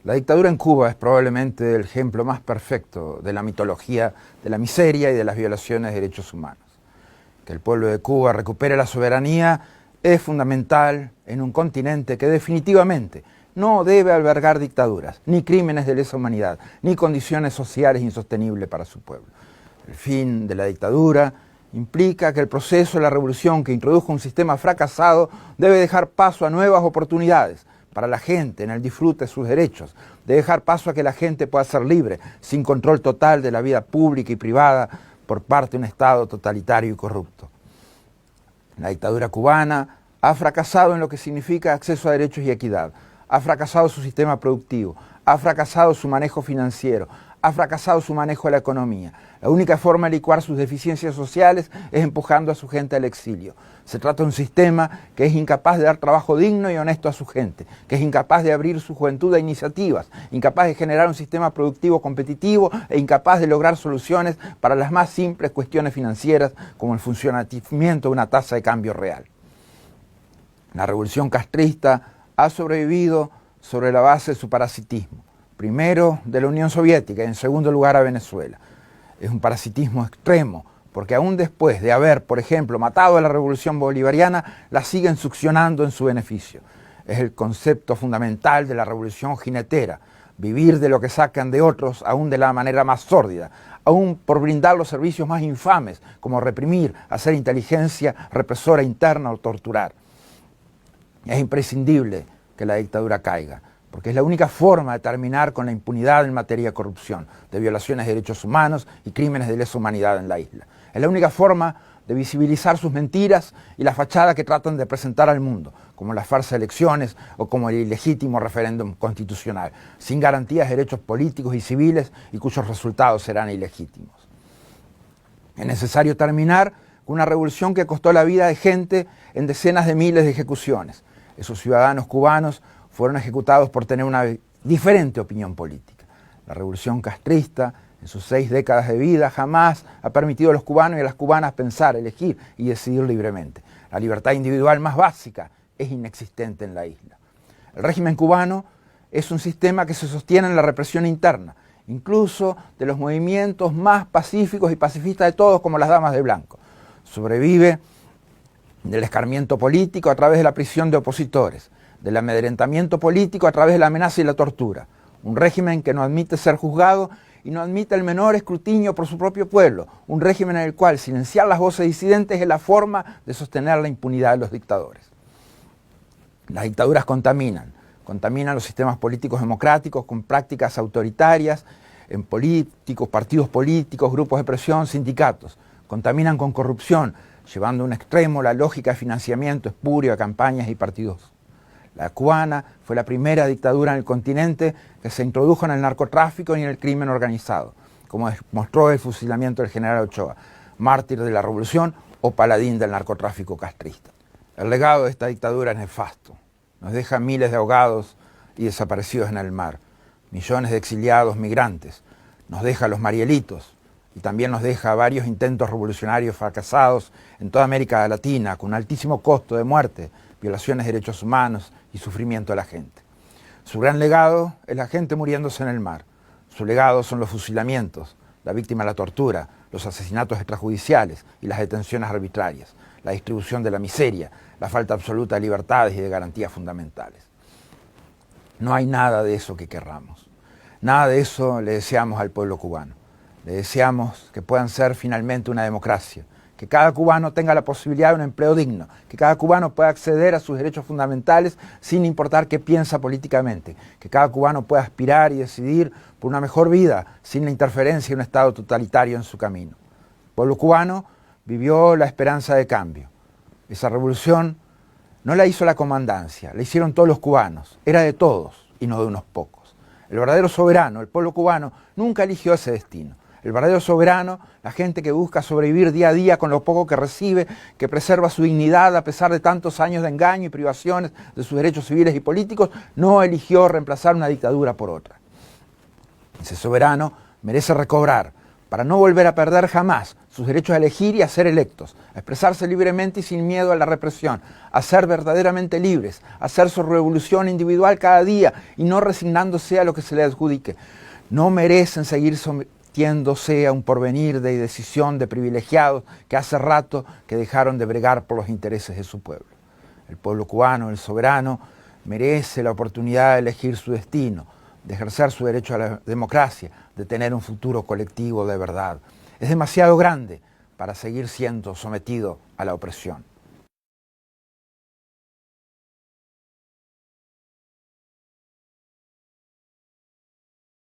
La dictadura en Cuba es probablemente el ejemplo más perfecto de la mitología de la miseria y de las violaciones de derechos humanos. Que el pueblo de Cuba recupere la soberanía es fundamental en un continente que definitivamente no debe albergar dictaduras, ni crímenes de lesa humanidad, ni condiciones sociales insostenibles para su pueblo. El fin de la dictadura implica que el proceso de la revolución que introdujo un sistema fracasado debe dejar paso a nuevas oportunidades para la gente en el disfrute de sus derechos, de dejar paso a que la gente pueda ser libre, sin control total de la vida pública y privada por parte de un Estado totalitario y corrupto. La dictadura cubana ha fracasado en lo que significa acceso a derechos y equidad, ha fracasado su sistema productivo, ha fracasado su manejo financiero, ha fracasado su manejo de la economía. La única forma de licuar sus deficiencias sociales es empujando a su gente al exilio. Se trata de un sistema que es incapaz de dar trabajo digno y honesto a su gente, que es incapaz de abrir su juventud a iniciativas, incapaz de generar un sistema productivo competitivo e incapaz de lograr soluciones para las más simples cuestiones financieras como el funcionamiento de una tasa de cambio real. La revolución castrista ha sobrevivido sobre la base de su parasitismo. Primero de la Unión Soviética y en segundo lugar a Venezuela. Es un parasitismo extremo, porque aún después de haber, por ejemplo, matado a la revolución bolivariana, la siguen succionando en su beneficio. Es el concepto fundamental de la revolución jinetera, vivir de lo que sacan de otros, aún de la manera más sórdida, aún por brindar los servicios más infames, como reprimir, hacer inteligencia represora interna o torturar. Es imprescindible que la dictadura caiga, porque es la única forma de terminar con la impunidad en materia de corrupción, de violaciones de derechos humanos y crímenes de lesa humanidad en la isla. Es la única forma de visibilizar sus mentiras y la fachada que tratan de presentar al mundo, como las falsas elecciones o como el ilegítimo referéndum constitucional, sin garantías de derechos políticos y civiles y cuyos resultados serán ilegítimos. Es necesario terminar con una revolución que costó la vida de gente en decenas de miles de ejecuciones. Esos ciudadanos cubanos fueron ejecutados por tener una diferente opinión política. La revolución castrista, en sus 6 décadas de vida, jamás ha permitido a los cubanos y a las cubanas pensar, elegir y decidir libremente. La libertad individual más básica es inexistente en la isla. El régimen cubano es un sistema que se sostiene en la represión interna, incluso de los movimientos más pacíficos y pacifistas de todos, como las damas de blanco. Sobrevive del escarmiento político a través de la prisión de opositores, del amedrentamiento político a través de la amenaza y la tortura. Un régimen que no admite ser juzgado y no admite el menor escrutinio por su propio pueblo. Un régimen en el cual silenciar las voces disidentes es la forma de sostener la impunidad de los dictadores. Las dictaduras contaminan los sistemas políticos democráticos con prácticas autoritarias en políticos, partidos políticos, grupos de presión, sindicatos. Contaminan con corrupción, llevando a un extremo la lógica de financiamiento espurio a campañas y partidos. La cubana fue la primera dictadura en el continente que se introdujo en el narcotráfico y en el crimen organizado, como demostró el fusilamiento del general Ochoa, mártir de la revolución o paladín del narcotráfico castrista. El legado de esta dictadura es nefasto. Nos deja miles de ahogados y desaparecidos en el mar, millones de exiliados migrantes, nos deja los Marielitos y también nos deja varios intentos revolucionarios fracasados en toda América Latina con un altísimo costo de muerte, violaciones de derechos humanos y sufrimiento de la gente. Su gran legado es la gente muriéndose en el mar. Su legado son los fusilamientos, la víctima de la tortura, los asesinatos extrajudiciales y las detenciones arbitrarias, la distribución de la miseria, la falta absoluta de libertades y de garantías fundamentales. No hay nada de eso que querramos. Nada de eso le deseamos al pueblo cubano. Le deseamos que puedan ser finalmente una democracia, que cada cubano tenga la posibilidad de un empleo digno, que cada cubano pueda acceder a sus derechos fundamentales sin importar qué piensa políticamente, que cada cubano pueda aspirar y decidir por una mejor vida sin la interferencia de un Estado totalitario en su camino. El pueblo cubano vivió la esperanza de cambio. Esa revolución no la hizo la comandancia, la hicieron todos los cubanos, era de todos y no de unos pocos. El verdadero soberano, el pueblo cubano, nunca eligió ese destino. El verdadero soberano, la gente que busca sobrevivir día a día con lo poco que recibe, que preserva su dignidad a pesar de tantos años de engaño y privaciones de sus derechos civiles y políticos, no eligió reemplazar una dictadura por otra. Ese soberano merece recobrar, para no volver a perder jamás, sus derechos a elegir y a ser electos, a expresarse libremente y sin miedo a la represión, a ser verdaderamente libres, a hacer su revolución individual cada día y no resignándose a lo que se le adjudique. No merecen seguir sometiéndose a un porvenir de decisión de privilegiados que hace rato que dejaron de bregar por los intereses de su pueblo. El pueblo cubano, el soberano, merece la oportunidad de elegir su destino, de ejercer su derecho a la democracia, de tener un futuro colectivo de verdad. Es demasiado grande para seguir siendo sometido a la opresión.